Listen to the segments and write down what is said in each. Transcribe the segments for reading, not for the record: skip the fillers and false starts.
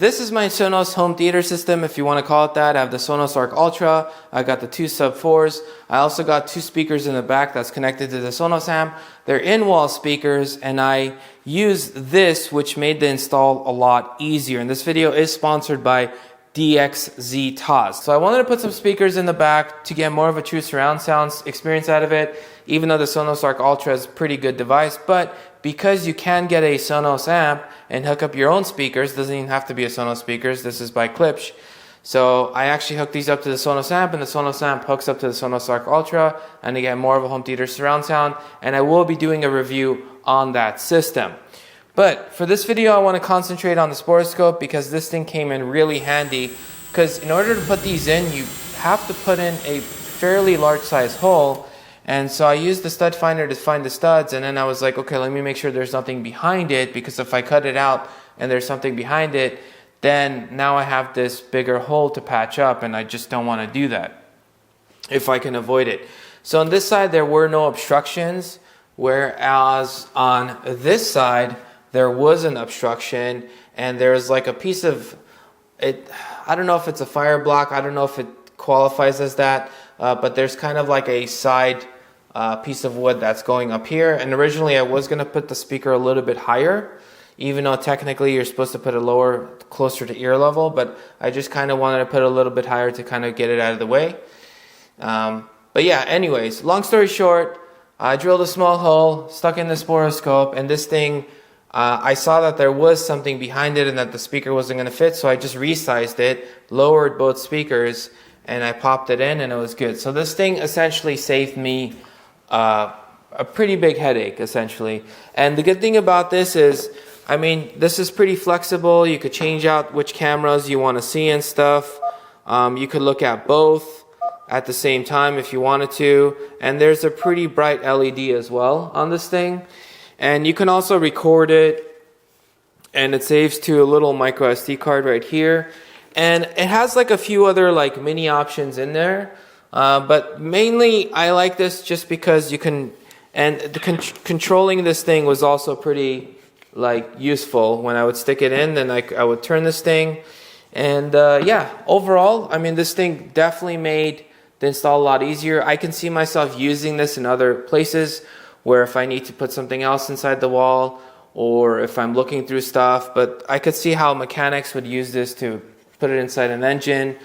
This is my Sonos home theater system, if you want to call it that. I have the Sonos Arc Ultra. I got the two sub 4s. I also got two speakers in the back that's connected to the Sonos amp. They're in-wall speakers, and I use this, which made the install a lot easier. And this video is sponsored by DXZTOZ. So I wanted to put some speakers in the back to get more of a true surround sound experience out of it, even though the Sonos Arc Ultra is a pretty good device. But because you can get a Sonos amp and hook up your own speakers, doesn't even have to be a Sonos speakers, this is by Klipsch. So I actually hooked these up to the Sonos amp, and the Sonos amp hooks up to the Sonos Arc Ultra, and I get more of a home theater surround sound, and I will be doing a review on that system. But for this video, I want to concentrate on the Borescope because this thing came in really handy, because in order to put these in, you have to put in a fairly large size hole. And so I used the stud finder to find the studs, and then I was like, okay, let me make sure there's nothing behind it, because if I cut it out and there's something behind it, then now I have this bigger hole to patch up, and I just don't want to do that if I can avoid it. So on this side, there were no obstructions, whereas on this side, there was an obstruction, and there's like a piece of it. I don't know if it's a fire block. I don't know if it qualifies as that, but there's kind of like a side piece of wood that's going up here. And originally I was going to put the speaker a little bit higher, even though technically you're supposed to put it lower, closer to ear level, but I just kind of wanted to put it a little bit higher to kind of get it out of the way. But yeah, anyways, long story short, I drilled a small hole, stuck in this Borescope, and this thing, I saw that there was something behind it and that the speaker wasn't going to fit, so I just resized it, lowered both speakers, and I popped it in, and it was good. So this thing essentially saved me a pretty big headache, essentially. And the good thing about this is, I mean, this is pretty flexible. You could change out which cameras you want to see and stuff. You could look at both at the same time if you wanted to. And there's a pretty bright LED as well on this thing. And you can also record it, and it saves to a little micro SD card right here. And it has like a few other like mini options in there. But mainly I like this just because you can, and the controlling this thing was also pretty like useful. When I would stick it in, then I would turn this thing. And yeah, overall, I mean, this thing definitely made the install a lot easier. I can see myself using this in other places where if I need to put something else inside the wall, or if I'm looking through stuff, but I could see how mechanics would use this to put it inside an engine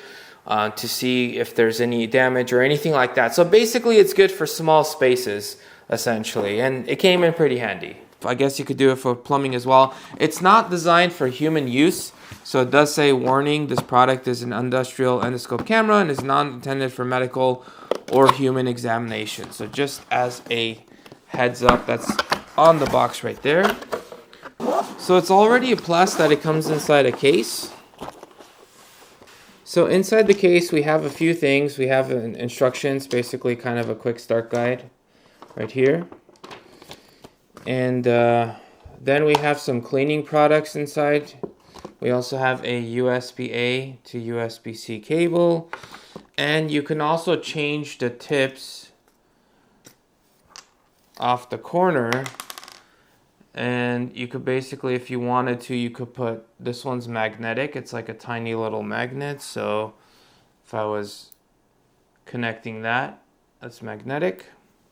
to see if there's any damage or anything like that. So basically it's good for small spaces, essentially, and it came in pretty handy. I guess you could do it for plumbing as well. It's not designed for human use, so it does say, warning, this product is an industrial endoscope camera and is not intended for medical or human examination. So just as a heads up, that's on the box right there. So it's already a plus that it comes inside a case. So inside the case we have a few things. We have instructions, basically kind of a quick start guide right here. And then we have some cleaning products inside. We also have a USB-A to USB-C cable. And you can also change the tips off the corner, and you could basically, if you wanted to, you could put, this one's magnetic, it's like a tiny little magnet, so if I was connecting that, that's magnetic.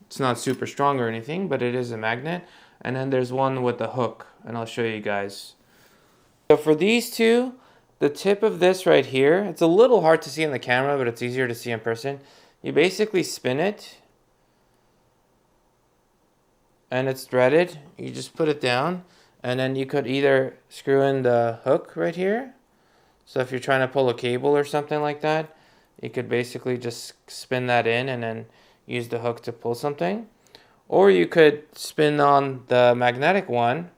It's not super strong or anything, but it is a magnet. And then there's one with the hook, and I'll show you guys. So for these two, the tip of this right here, it's a little hard to see in the camera, but it's easier to see in person. You basically spin it, and it's threaded. You just put it down, and then you could either screw in the hook right here. So if you're trying to pull a cable or something like that, you could basically just spin that in and then use the hook to pull something. Or you could spin on the magnetic one,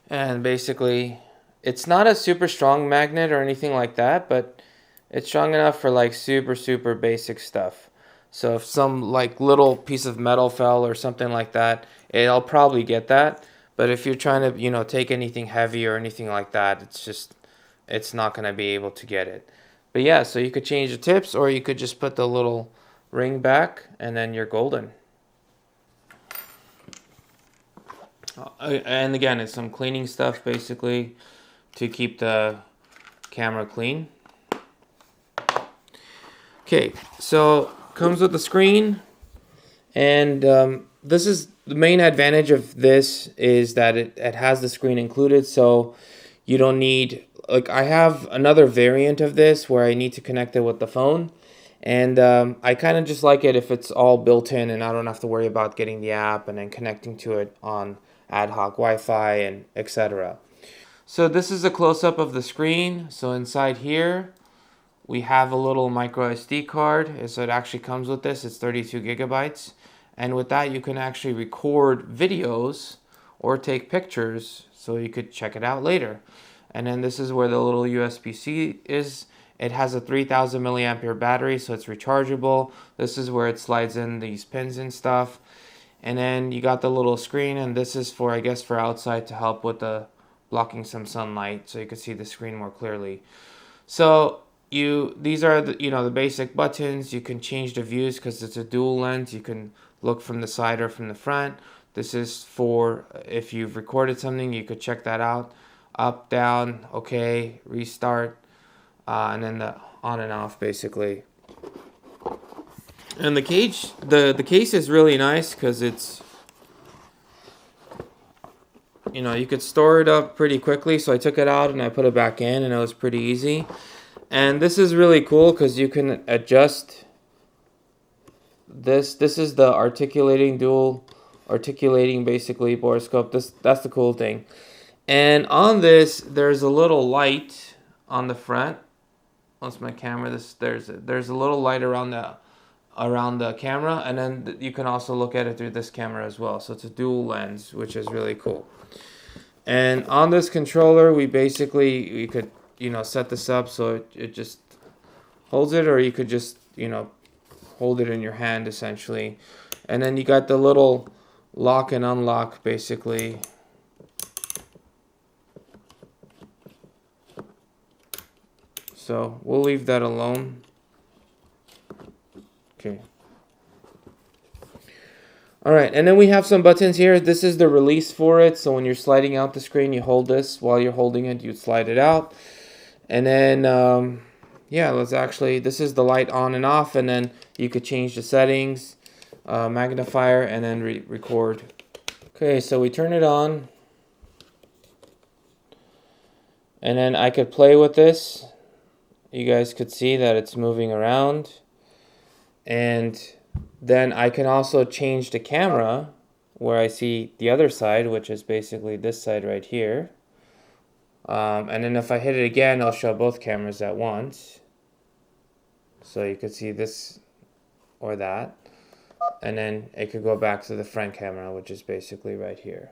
and basically it's not a super strong magnet or anything like that, but it's strong enough for like super basic stuff. So if some like little piece of metal fell or something like that, it'll probably get that. But if you're trying to, you know, take anything heavy or anything like that, it's not going to be able to get it. But yeah, so you could change the tips, or you could just put the little ring back, and then you're golden. And again, it's some cleaning stuff basically to keep the camera clean. Okay, so comes with the screen, and this is the main advantage of this is that it has the screen included, so you don't need, like, I have another variant of this where I need to connect it with the phone, and I kind of just like it if it's all built in and I don't have to worry about getting the app and then connecting to it on ad hoc Wi-Fi and etc. So this is a close-up of the screen. So inside here we have a little micro SD card. So it actually comes with this. It's 32 gigabytes. And with that you can actually record videos or take pictures so you could check it out later. And then this is where the little USB-C is. It has a 3000 milliampere battery, so it's rechargeable. This is where it slides in these pins and stuff. And then you got the little screen, and this is for, I guess, for outside to help with the blocking some sunlight so you can see the screen more clearly. So these are the, the basic buttons. You can change the views because it's a dual lens. You can look from the side or from the front. This is for if you've recorded something, you could check that out. Up, down, okay, restart, and then the on and off basically. And the case is really nice because it's, you could store it up pretty quickly. So I took it out and I put it back in, and it was pretty easy. And this is really cool because you can adjust this. This is the articulating basically borescope. That's the cool thing. And on this, there's a little light on the front. That's my camera. There's a little light around the camera, and then you can also look at it through this camera as well. So it's a dual lens, which is really cool. And on this controller, we could set this up so it just holds it, or you could just hold it in your hand essentially. And then you got the little lock and unlock basically. So we'll leave that alone. Okay. All right, and then we have some buttons here. This is the release for it. So when you're sliding out the screen, you hold this. While you're holding it, you slide it out. And then, this is the light on and off. And then you could change the settings, magnifier, and then record. Okay, so we turn it on. And then I could play with this. You guys could see that it's moving around. And then I can also change the camera where I see the other side, which is basically this side right here. And then if I hit it again, I'll show both cameras at once. So you could see this or that. And then it could go back to the front camera, which is basically right here.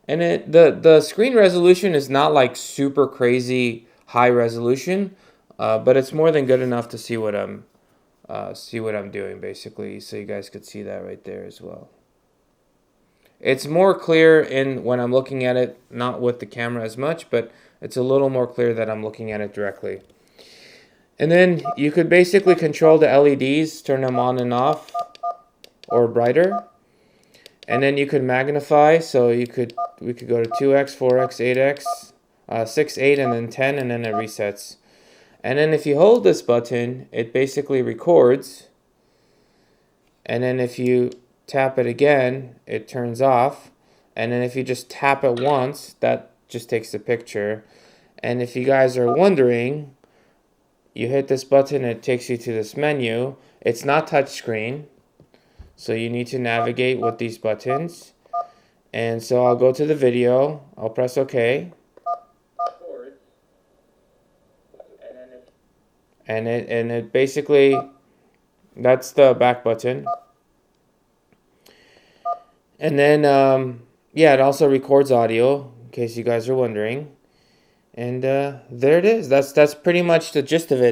And the screen resolution is not like super crazy high resolution, but it's more than good enough to see what I'm doing basically. So you guys could see that right there as well. It's more clear when I'm looking at it, not with the camera as much, but it's a little more clear that I'm looking at it directly. And then you could basically control the LEDs, turn them on and off, or brighter. And then you could magnify, so we could go to 2x, 4x, 8x, 6, 8, and then 10, and then it resets. And then if you hold this button, it basically records. And then if you tap it again, it turns off. And then if you just tap it once, that just takes the picture. And if you guys are wondering, you hit this button, it takes you to this menu. It's not touchscreen, so you need to navigate with these buttons. And so I'll go to the video, I'll press OK. And it basically, that's the back button. And then, it also records audio, in case you guys are wondering. And there it is. That's pretty much the gist of it.